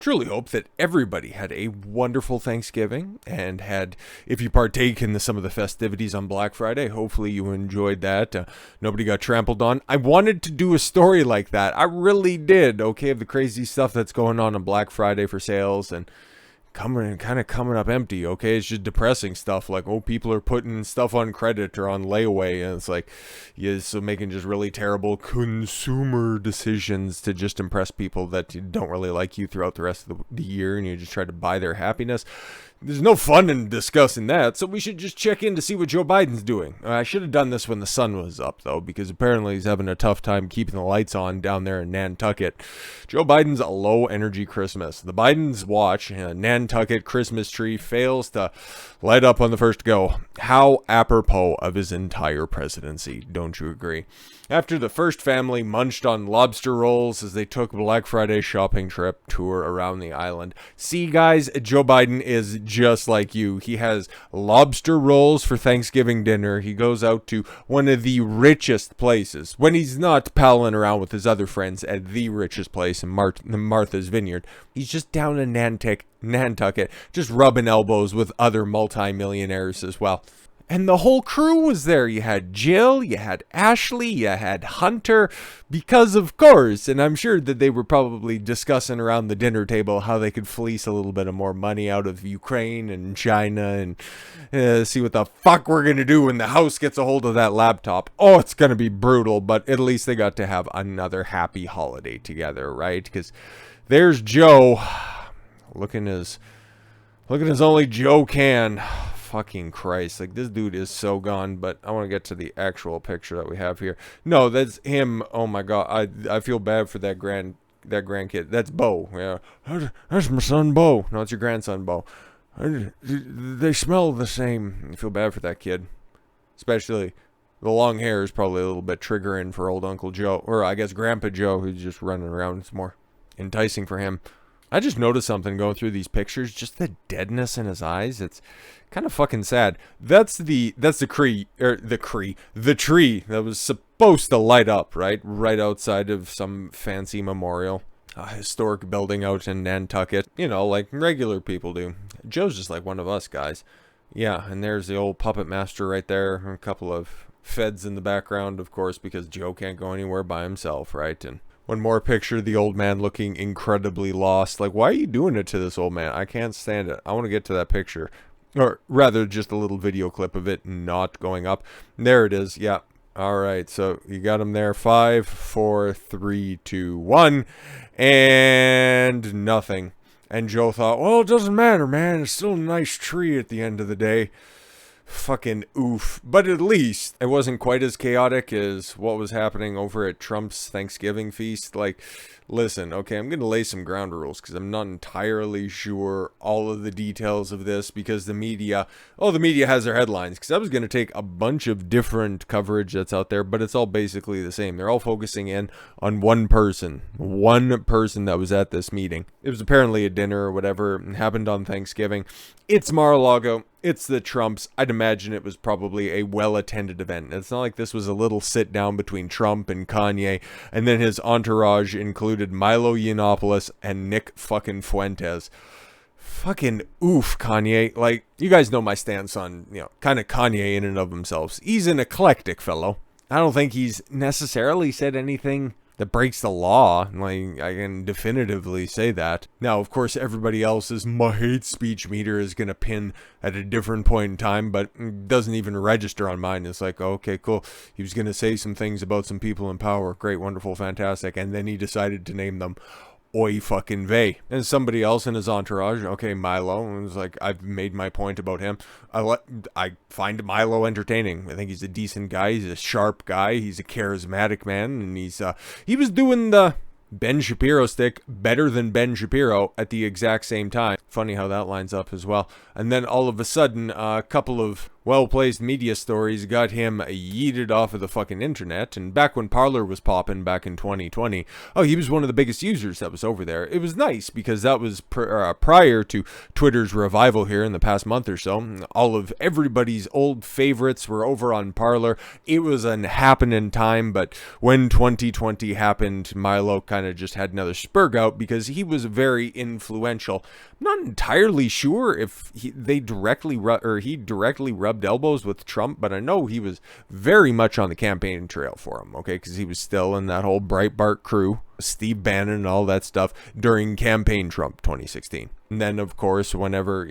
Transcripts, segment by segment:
Truly hope that everybody had a wonderful Thanksgiving and if you partake in some of the festivities on Black Friday, hopefully you enjoyed that. Nobody got trampled on. I wanted to do a story like that. I really did, okay, of the crazy stuff that's going on Black Friday for sales and coming up empty, okay? It's just depressing stuff like, oh, people are putting stuff on credit or on layaway, and it's like, yeah, so making just really terrible consumer decisions to just impress people that don't really like you throughout the rest of the year, and you just try to buy their happiness. There's no fun in discussing that, so we should just check in to see what Joe Biden's doing. I should have done this when the sun was up, though, because apparently he's having a tough time keeping the lights on down there in Nantucket. Joe Biden's a low-energy Christmas. The Bidens watch, Nantucket Christmas tree fails to light up on the first go. How apropos of his entire presidency, don't you agree? After the first family munched on lobster rolls as they took a Black Friday shopping trip tour around the island. See, guys, Joe Biden is just like you. He has lobster rolls for Thanksgiving dinner. He goes out to one of the richest places when he's not palling around with his other friends at the richest place in Martha's Vineyard. He's just down in Nantucket, just rubbing elbows with other multimillionaires as well. And the whole crew was there. You had Jill, you had Ashley, you had Hunter, because of course, and I'm sure that they were probably discussing around the dinner table how they could fleece a little bit of more money out of Ukraine and China and see what the fuck we're going to do when the house gets a hold of that laptop. Oh, it's going to be brutal, but at least they got to have another happy holiday together, right? Because there's Joe, looking as only Joe can. Fucking Christ, like this dude is so gone. But I want to get to the actual picture that we have here. No, that's him. Oh my god, I feel bad for that grandkid. That's Bo. Yeah, that's my son Bo. No, it's your grandson Bo. They smell the same. I feel bad for that kid, especially the long hair is probably a little bit triggering for old Uncle Joe, or I guess Grandpa Joe, who's just running around. It's more enticing for him. I just noticed something going through these pictures, just the deadness in his eyes. It's kind of fucking sad. That's the tree that was supposed to light up, right outside of some fancy memorial, a historic building out in Nantucket, like regular people do. Joe's just like one of us guys. Yeah, and there's the old puppet master right there, a couple of feds in the background, of course, because Joe can't go anywhere by himself, right? And one more picture, the old man looking incredibly lost. Like, why are you doing it to this old man? I can't stand it. I want to get to that picture. Or rather, just a little video clip of it not going up. There it is. Yeah. All right. So you got him there. 5, 4, 3, 2, 1. And nothing. And Joe thought, well, it doesn't matter, man. It's still a nice tree at the end of the day. Fucking oof. But at least it wasn't quite as chaotic as what was happening over at Trump's Thanksgiving feast. Like, listen, okay, I'm going to lay some ground rules because I'm not entirely sure all of the details of this because the media has their headlines. Because I was going to take a bunch of different coverage that's out there, but it's all basically the same. They're all focusing in on one person that was at this meeting. It was apparently a dinner or whatever. It happened on Thanksgiving. It's Mar-a-Lago. It's the Trumps. I'd imagine it was probably a well-attended event. It's not like this was a little sit-down between Trump and Kanye, and then his entourage included Milo Yiannopoulos and Nick fucking Fuentes. Fucking oof, Kanye. Like, you guys know my stance on, kind of Kanye in and of himself. He's an eclectic fellow. I don't think he's necessarily said anything that breaks the law. Like, I can definitively say that. Now, of course, everybody else's my hate speech meter is going to pin at a different point in time, but it doesn't even register on mine. It's like, okay, cool. He was going to say some things about some people in power. Great, wonderful, fantastic. And then he decided to name them Oi fucking vey. And somebody else in his entourage, okay, Milo, and was like, I've made my point about him. I find Milo entertaining. I think he's a decent guy. He's a sharp guy. He's a charismatic man. And he was doing the Ben Shapiro stick better than Ben Shapiro at the exact same time. Funny how that lines up as well. And then all of a sudden, a couple of well-placed media stories got him yeeted off of the fucking internet. And back when Parler was popping back in 2020, oh, he was one of the biggest users that was over there. It was nice because that was prior to Twitter's revival here in the past month or so. All of everybody's old favorites were over on Parler. It was an happening time, but when 2020 happened, Milo kind of just had another spurg out because he was very influential. I'm not entirely sure if he directly rubbed elbows with Trump, but I know he was very much on the campaign trail for him, okay, because he was still in that whole Breitbart crew, Steve Bannon and all that stuff during campaign Trump 2016. And then, of course, whenever,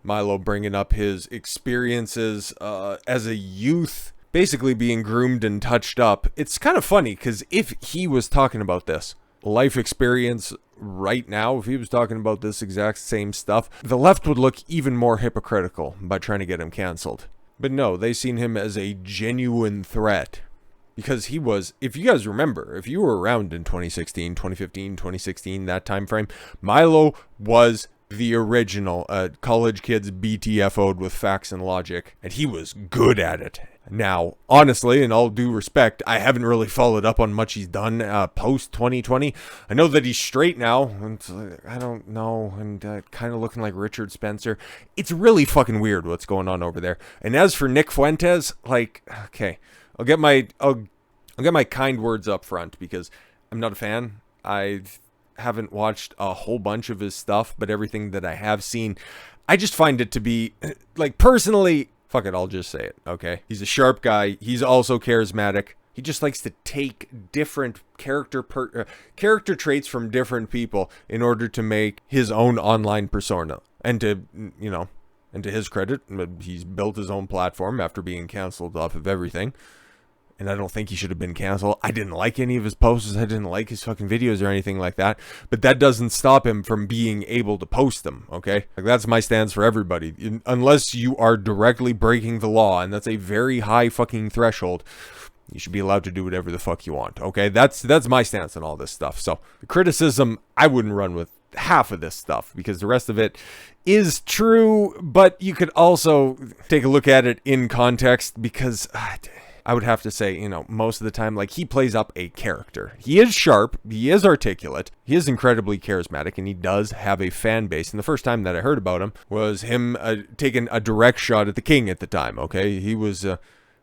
Milo bringing up his experiences as a youth, basically being groomed and touched up, it's kind of funny because if he was talking about this life experience right now, if he was talking about this exact same stuff, the left would look even more hypocritical by trying to get him canceled. But no, they seen him as a genuine threat. Because he was, if you guys remember, if you were around in 2016, 2015, 2016, that time frame, Milo was the original college kids BTFO'd with facts and logic, and he was good at it. Now, honestly, in all due respect, I haven't really followed up on much he's done post 2020. I know that he's straight now, and I don't know, and kind of looking like Richard Spencer. It's really fucking weird what's going on over there. And as for Nick Fuentes, okay, I'll get my kind words up front because I'm not a fan. I haven't watched a whole bunch of his stuff, but everything that I have seen, I just find it to be, personally, fuck it, I'll just say it, okay? He's a sharp guy. He's also charismatic. He just likes to take different character traits from different people in order to make his own online persona. And to his credit, he's built his own platform after being canceled off of everything. And I don't think he should have been canceled. I didn't like any of his posts. I didn't like his fucking videos or anything like that. But that doesn't stop him from being able to post them, okay? That's my stance for everybody. Unless you are directly breaking the law, and that's a very high fucking threshold, you should be allowed to do whatever the fuck you want, okay? That's my stance on all this stuff. So, the criticism, I wouldn't run with half of this stuff because the rest of it is true, but you could also take a look at it in context because I would have to say, most of the time, he plays up a character. He is sharp, he is articulate, he is incredibly charismatic, and he does have a fan base. And the first time that I heard about him was him taking a direct shot at the king at the time, okay? He was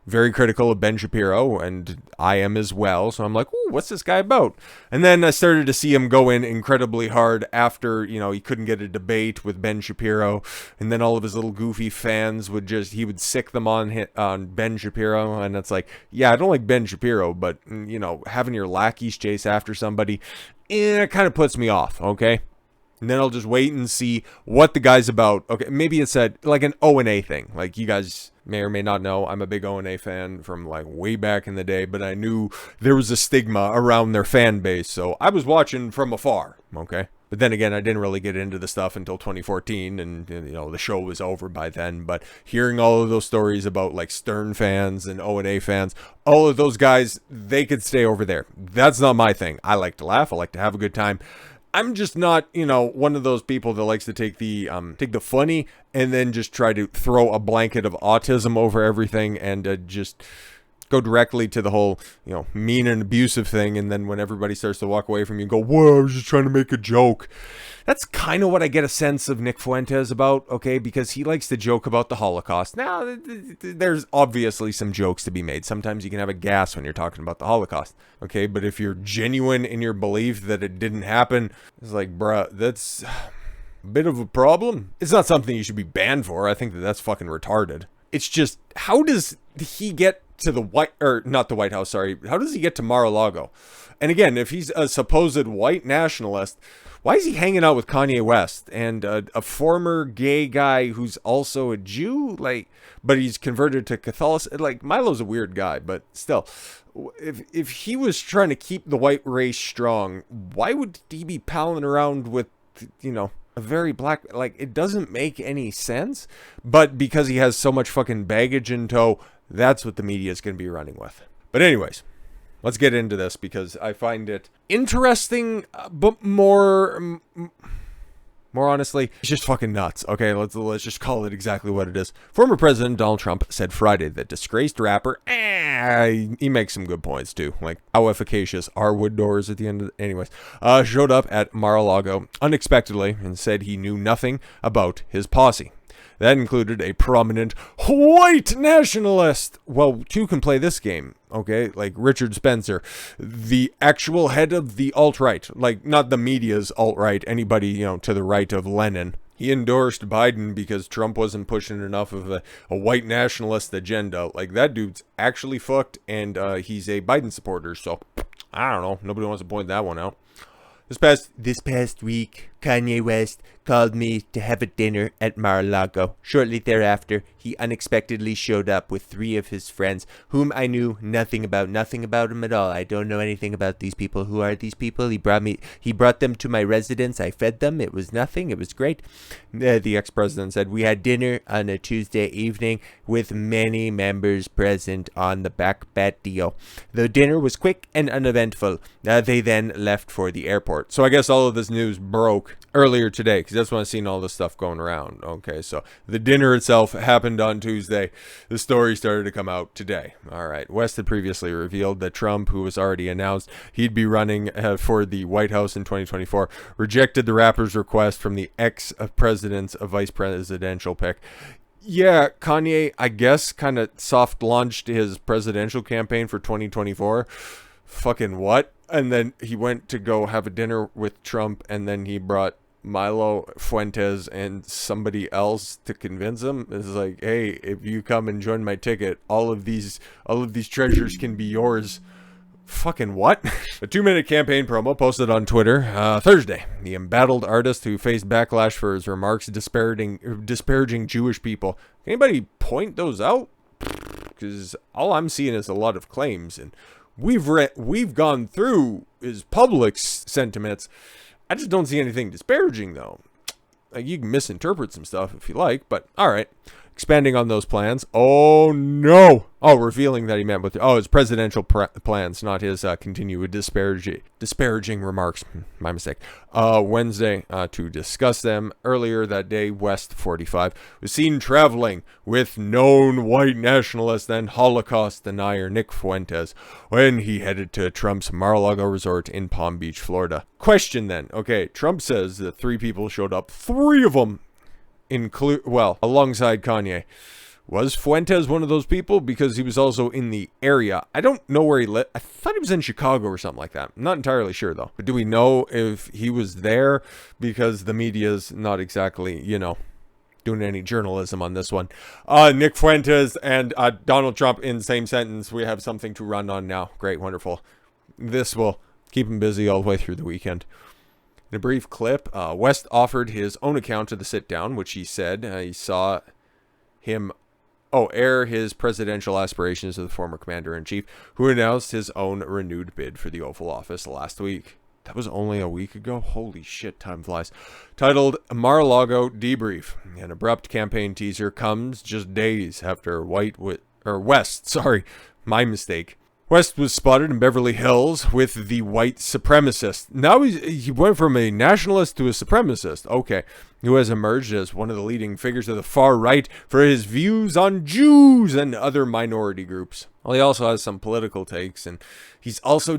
very critical of Ben Shapiro, and I am as well. So I'm like, ooh, what's this guy about? And then I started to see him go in incredibly hard after, he couldn't get a debate with Ben Shapiro. And then all of his little goofy fans he would sick them on Ben Shapiro. And it's like, yeah, I don't like Ben Shapiro, but, having your lackeys chase after somebody, it kind of puts me off, okay? And then I'll just wait and see what the guy's about. Okay, maybe it's an O&A thing. You guys may or may not know, I'm a big O&A fan from way back in the day, but I knew there was a stigma around their fan base, so I was watching from afar, okay? But then again, I didn't really get into the stuff until 2014, and the show was over by then. But hearing all of those stories about Stern fans and O&A fans, all of those guys, they could stay over there. That's not my thing. I like to laugh. I like to have a good time. I'm just not, one of those people that likes to take the funny and then just try to throw a blanket of autism over everything and just go directly to the whole, mean and abusive thing. And then when everybody starts to walk away from you and go, whoa, I was just trying to make a joke. That's kind of what I get a sense of Nick Fuentes about, okay? Because he likes to joke about the Holocaust. Now, there's obviously some jokes to be made. Sometimes you can have a gas when you're talking about the Holocaust, okay? But if you're genuine in your belief that it didn't happen, it's like, bruh, that's a bit of a problem. It's not something you should be banned for. I think that's fucking retarded. It's just, how does he get to not the White House, sorry. How does he get to Mar-a-Lago? And again, if he's a supposed white nationalist, why is he hanging out with Kanye West and a former gay guy who's also a Jew? But he's converted to Catholicism. Milo's a weird guy, but still, if he was trying to keep the white race strong, why would he be palling around with, a very black, it doesn't make any sense. But because he has so much fucking baggage in tow, that's what the media is going to be running with. But anyways, let's get into this because I find it interesting, but more More honestly, it's just fucking nuts. Okay, let's just call it exactly what it is. Former President Donald Trump said Friday that disgraced rapper, he makes some good points too, like how efficacious are wood doors at the end of the, anyways, showed up at Mar-a-Lago unexpectedly and said he knew nothing about his posse. That included a prominent white nationalist. Well, two can play this game, okay? Like Richard Spencer, the actual head of the alt-right, like not the media's alt-right, anybody, to the right of Lenin. He endorsed Biden because Trump wasn't pushing enough of a white nationalist agenda. Like, that dude's actually fucked, and he's a Biden supporter, so I don't know. Nobody wants to point that one out. This past week, Kanye West called me to have a dinner at Mar-a-Lago. Shortly thereafter, he unexpectedly showed up with 3 of his friends, whom I knew nothing about them at all. I don't know anything about these people. Who are these people? He brought them to my residence. I fed them. It was nothing. It was great. The ex-president said, we had dinner on a Tuesday evening with many members present on the back patio. The dinner was quick and uneventful. They then left for the airport. So I guess all of this news broke earlier today, because that's when I seen all this stuff going around. Okay, so the dinner itself happened on Tuesday. The story started to come out today. All right, West had previously revealed that Trump, who was already announced he'd be running for the White House in 2024, rejected the rapper's request from the ex-president's vice presidential pick. Yeah, Kanye, I guess, kind of soft launched his presidential campaign for 2024. Fucking what? And then he went to go have a dinner with Trump, and then he brought Milo Fuentes and somebody else to convince him. It's like, hey, if you come and join my ticket, all of these treasures can be yours. Fucking what? A 2-minute campaign promo posted on Twitter Thursday. The embattled artist who faced backlash for his remarks disparaging Jewish people. Can anybody point those out? Because all I'm seeing is a lot of claims, and we've gone through his public sentiments. I just don't see anything disparaging, though. Like, you can misinterpret some stuff if you like, but all right. Expanding on those plans. Oh, no. Oh, revealing that he meant with his presidential plans, not his continued disparaging remarks. My mistake. Wednesday, to discuss them. Earlier that day, West, 45, was seen traveling with known white nationalist and Holocaust denier Nick Fuentes when he headed to Trump's Mar-a-Lago resort in Palm Beach, Florida. Question then. Okay, Trump says that 3 people showed up. 3 of them alongside Kanye. Was Fuentes one of those people? Because he was also in the area. I don't know where he lived. I thought he was in Chicago or something like that. I'm not entirely sure, though. But do we know if he was there? Because the media's not exactly, doing any journalism on this one. Nick Fuentes and Donald Trump in the same sentence. We have something to run on now. Great, wonderful. This will keep him busy all the way through the weekend. In a brief clip, West offered his own account of the sit-down, which he said he saw him air his presidential aspirations of the former commander-in-chief, who announced his own renewed bid for the Oval Office last week. That was only a week ago? Holy shit, time flies. Titled Mar-a-Lago Debrief. An abrupt campaign teaser comes just days after West, my mistake. West was spotted in Beverly Hills with the white supremacist. Now he went from a nationalist to a supremacist. Okay. Who has emerged as one of the leading figures of the far right for his views on Jews and other minority groups. Well, he also has some political takes, and he's also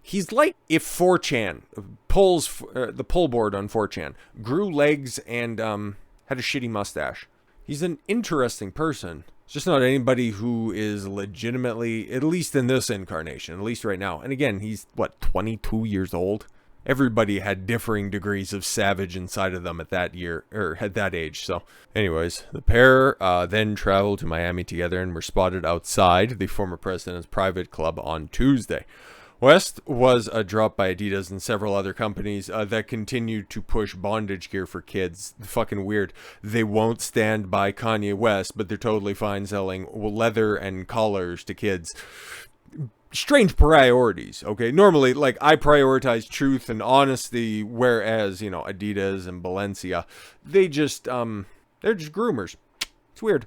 he's like if 4chan, the poll board on 4chan, grew legs and had a shitty mustache. He's an interesting person. It's just not anybody who is legitimately, at least in this incarnation, at least right now. And again, he's, 22 years old? Everybody had differing degrees of savage inside of them at that age. So anyways, the pair then traveled to Miami together and were spotted outside the former president's private club on Tuesday. West was dropped by Adidas and several other companies that continue to push bondage gear for kids. Fucking weird. They won't stand by Kanye West, but they're totally fine selling leather and collars to kids. Strange priorities, okay? Normally, I prioritize truth and honesty, whereas, Adidas and Balenciaga, they're just groomers. It's weird.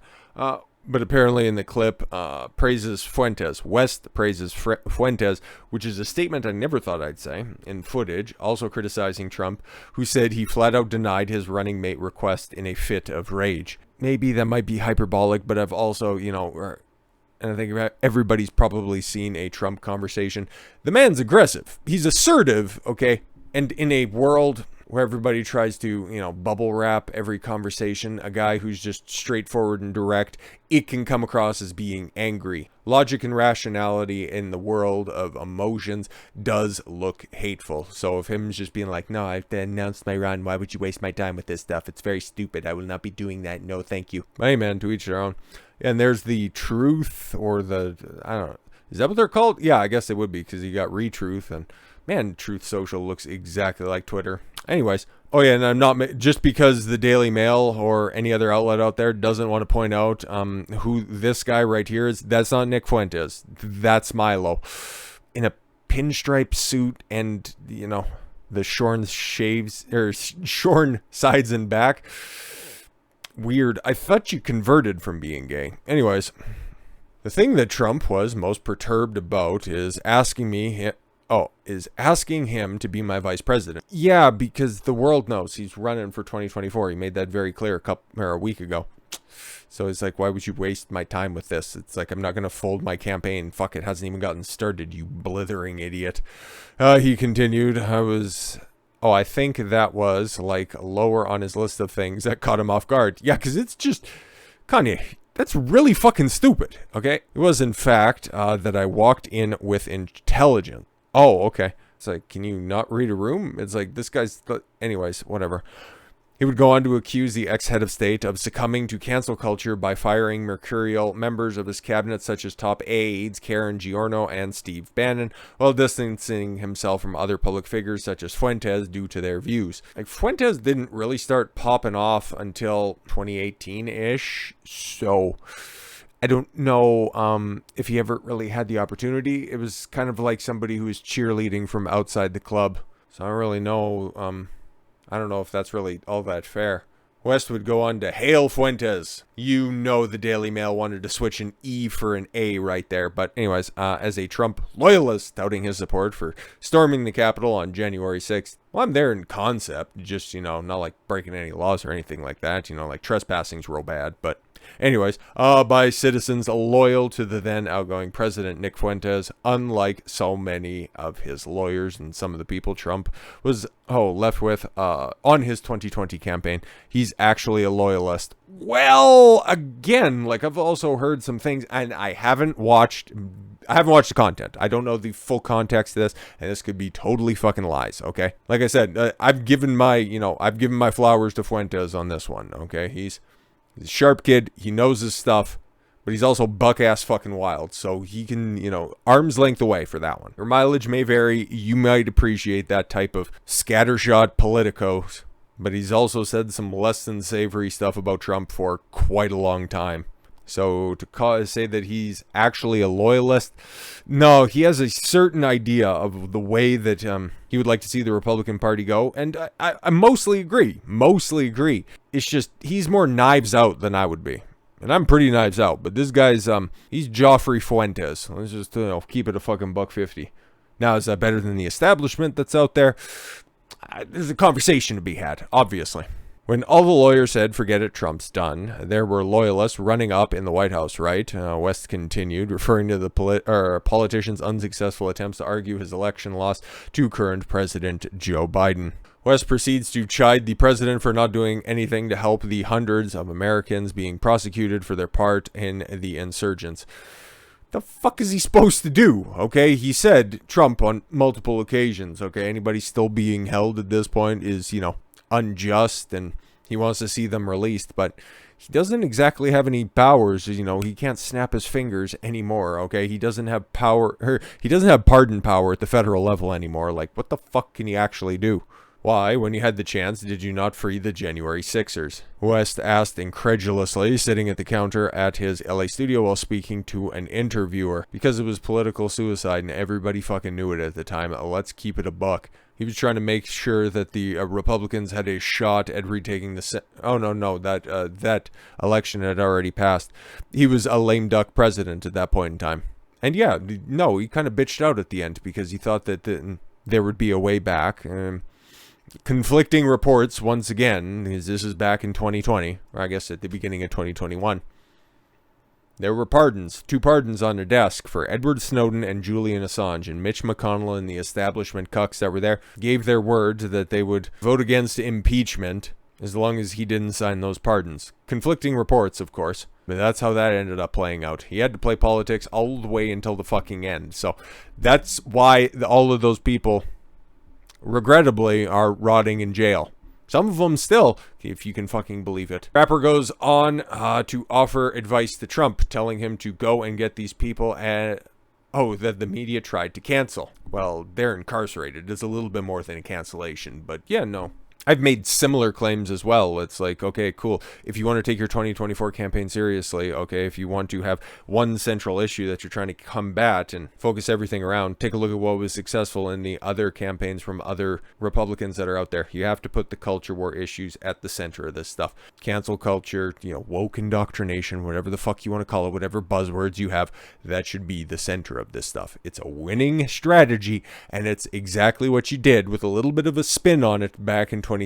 But apparently in the clip, praises Fuentes. West praises Fuentes, which is a statement I never thought I'd say, in footage, also criticizing Trump, who said he flat out denied his running mate request in a fit of rage. Maybe that might be hyperbolic, but I've also, and I think everybody's probably seen a Trump conversation. The man's aggressive. He's assertive, okay? And in a world where everybody tries to, bubble wrap every conversation, a guy who's just straightforward and direct, it can come across as being angry. Logic and rationality in the world of emotions does look hateful. So if him just being like, no, I've announced my run, why would you waste my time with this stuff? It's very stupid. I will not be doing that. No, thank you. Hey, man, to each their own. And there's the truth or I don't know. Is that what they're called? Yeah, I guess it would be because you got Retruth and man, Truth Social looks exactly like Twitter. Anyways, oh yeah, and I'm not just because the Daily Mail or any other outlet out there doesn't want to point out who this guy right here is. That's not Nick Fuentes. That's Milo in a pinstripe suit and the shorn sides and back. Weird. I thought you converted from being gay. Anyways, the thing that Trump was most perturbed about is asking him to be my vice president. Yeah, because the world knows he's running for 2024. He made that very clear a week ago. So it's like, why would you waste my time with this? It's like, I'm not going to fold my campaign. Fuck, it hasn't even gotten started, you blithering idiot. He continued, I think that was like lower on his list of things that caught him off guard. Yeah, because it's just, Kanye, that's really fucking stupid, okay? It was, in fact, that I walked in with intelligence. Oh, okay. It's like, can you not read a room? It's like, this guy's... Anyways, whatever. He would go on to accuse the ex-head of state of succumbing to cancel culture by firing mercurial members of his cabinet such as top aides Karen Giorno and Steve Bannon, while distancing himself from other public figures such as Fuentes due to their views. Like, Fuentes didn't really start popping off until 2018-ish, so... I don't know if he ever really had the opportunity. It was kind of like somebody who was cheerleading from outside the club. So I don't really know. I don't know if that's really all that fair. West would go on to hail Fuentes. The Daily Mail wanted to switch an E for an A right there. But anyways, as a Trump loyalist, touting his support for storming the Capitol on January 6th. Well, I'm there in concept, just, not like breaking any laws or anything like that. Like trespassing's real bad, but... Anyways, by citizens loyal to the then outgoing president, Nick Fuentes, unlike so many of his lawyers and some of the people Trump was left with on his 2020 campaign, he's actually a loyalist. Well, again, like I've also heard some things, and I haven't watched the content. I don't know the full context of this, and this could be totally fucking lies, okay? Like I said, I've given my flowers to Fuentes on this one, okay? He's a sharp kid. He knows his stuff, but he's also buck-ass fucking wild. So he can, arm's length away for that one. Your mileage may vary. You might appreciate that type of scattershot politicos, but he's also said some less than savory stuff about Trump for quite a long time. So to say that he's actually a loyalist, no, he has a certain idea of the way that he would like to see the Republican Party go, and I mostly agree. It's just he's more knives out than I would be, and I'm pretty knives out. But this guy's he's Jeffrey Fuentes. Let's just keep it a fucking $1.50. Now, is that better than the establishment that's out there? There's a conversation to be had, obviously. When all the lawyers said, forget it, Trump's done, there were loyalists running up in the White House, right? West continued, referring to the politician's unsuccessful attempts to argue his election loss to current President Joe Biden. West proceeds to chide the president for not doing anything to help the hundreds of Americans being prosecuted for their part in the insurgents. The fuck is he supposed to do? Okay, he said Trump on multiple occasions. Okay, anybody still being held at this point is, unjust, and he wants to see them released, but he doesn't exactly have any powers. He can't snap his fingers anymore. Okay, he doesn't have power. He doesn't have pardon power at the federal level anymore. Like, what the fuck can he actually do? Why, when you had the chance, did you not free the January Sixers? West asked incredulously, sitting at the counter at his LA studio while speaking to an interviewer. Because it was political suicide and everybody fucking knew it at the time, let's keep it a buck. He was trying to make sure that the Republicans had a shot at retaking the that election had already passed. He was a lame duck president at that point in time. And yeah, no, he kind of bitched out at the end because he thought that there would be a way back. Conflicting reports, once again, this is back in 2020, or I guess at the beginning of 2021. There were pardons, 2 pardons on their desk for Edward Snowden and Julian Assange, and Mitch McConnell and the establishment cucks that were there gave their word that they would vote against impeachment as long as he didn't sign those pardons. Conflicting reports, of course, but that's how that ended up playing out. He had to play politics all the way until the fucking end. So that's why all of those people, regrettably, are rotting in jail. Some of them still, if you can fucking believe it. Rapper goes on to offer advice to Trump, telling him to go and get these people that the media tried to cancel. Well, they're incarcerated. It's a little bit more than a cancellation, but yeah, no. I've made similar claims as well. It's like, okay, cool. If you want to take your 2024 campaign seriously, okay, if you want to have one central issue that you're trying to combat and focus everything around, take a look at what was successful in the other campaigns from other Republicans that are out there. You have to put the culture war issues at the center of this stuff. Cancel culture, woke indoctrination, whatever the fuck you want to call it, whatever buzzwords you have, that should be the center of this stuff. It's a winning strategy, and it's exactly what you did with a little bit of a spin on it back in 2016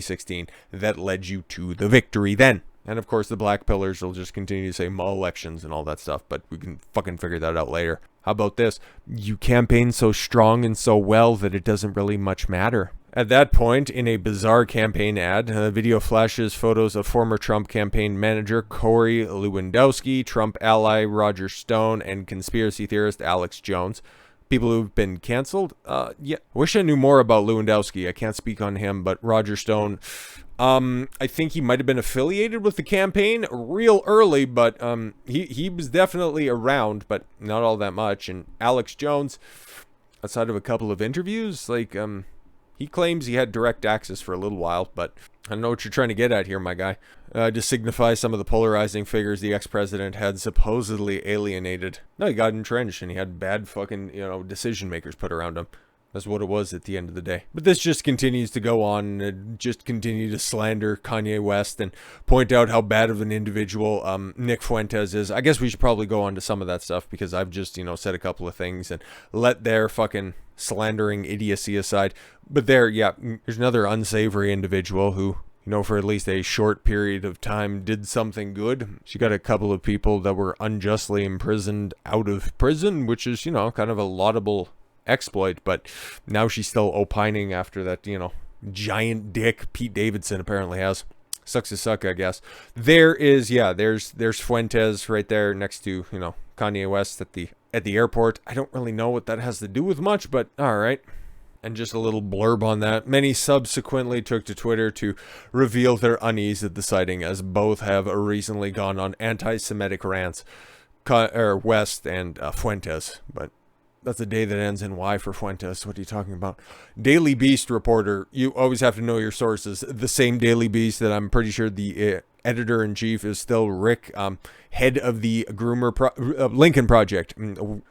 that led you to the victory then. And of course the black pillars will just continue to say more elections and all that stuff, but we can fucking figure that out later. How about this? You campaign so strong and so well that it doesn't really much matter. At that point, in a bizarre campaign ad, the video flashes photos of former Trump campaign manager Corey Lewandowski, Trump ally Roger Stone, and conspiracy theorist Alex Jones. People who've been canceled? Yeah. Wish I knew more about Lewandowski. I can't speak on him, but Roger Stone, I think he might have been affiliated with the campaign real early, but he was definitely around, but not all that much. And Alex Jones, outside of a couple of interviews, he claims he had direct access for a little while, but I don't know what you're trying to get at here, my guy. To signify some of the polarizing figures the ex-president had supposedly alienated. No, he got entrenched and he had bad fucking, decision makers put around him. That's what it was at the end of the day. But this just continues to go on and just continue to slander Kanye West and point out how bad of an individual Nick Fuentes is. I guess we should probably go on to some of that stuff because I've just, said a couple of things and let their fucking slandering idiocy aside. But there's another unsavory individual who, for at least a short period of time did something good. She got a couple of people that were unjustly imprisoned out of prison, which is, kind of a laudable exploit, but now she's still opining after that, giant dick Pete Davidson apparently has. Sucks to suck, I guess. There's Fuentes right there next to, Kanye West at the airport. I don't really know what that has to do with much, but all right. And just a little blurb on that. Many subsequently took to Twitter to reveal their unease at the sighting, as both have recently gone on anti-Semitic rants. West and Fuentes, but that's a day that ends in Y for Fuentes. What are you talking about? Daily Beast reporter. You always have to know your sources. The same Daily Beast that I'm pretty sure the editor-in-chief is still Rick, head of the Lincoln Project.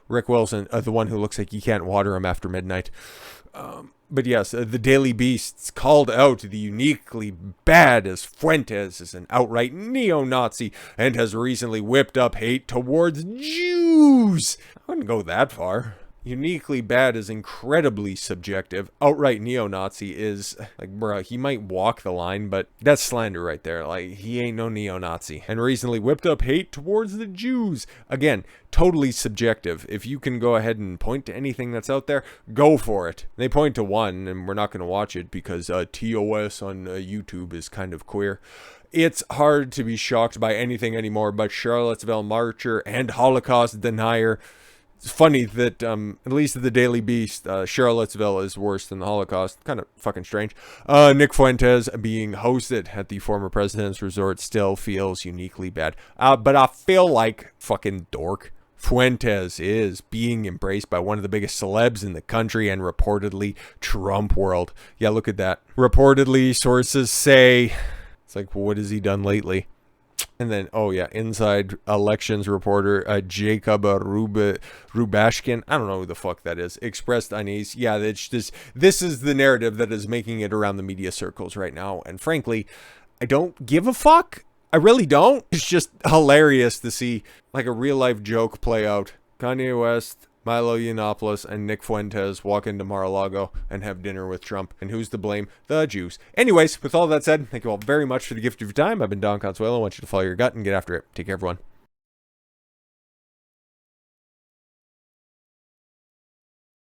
Rick Wilson, the one who looks like you can't water him after midnight. But yes, the Daily Beasts called out the uniquely bad as Fuentes is an outright neo-Nazi and has recently whipped up hate towards Jews. I wouldn't go that far. Uniquely bad is incredibly subjective. Outright neo-Nazi is, bruh, he might walk the line, but that's slander right there. He ain't no neo-Nazi. And recently whipped up hate towards the Jews. Again, totally subjective. If you can go ahead and point to anything that's out there, go for it. They point to one, and we're not going to watch it because TOS on YouTube is kind of queer. It's hard to be shocked by anything anymore but Charlottesville marcher and Holocaust denier. It's funny that, at least the Daily Beast, Charlottesville is worse than the Holocaust. Kind of fucking strange. Nick Fuentes being hosted at the former president's resort still feels uniquely bad. But I feel like fucking dork. Fuentes is being embraced by one of the biggest celebs in the country and reportedly Trump world. Yeah, look at that. Reportedly, sources say, it's like, well, what has he done lately? And then, oh yeah, inside elections reporter Jacob Rubashkin, I don't know who the fuck that is, expressed unease. Yeah, it's just, this is the narrative that is making it around the media circles right now. And frankly, I don't give a fuck. I really don't. It's just hilarious to see like a real life joke play out. Kanye West, Milo Yiannopoulos, and Nick Fuentes walk into Mar-a-Lago and have dinner with Trump. And who's to blame? The Jews. Anyways, with all that said, thank you all very much for the gift of your time. I've been Don Consuelo. I want you to follow your gut and get after it. Take care, everyone.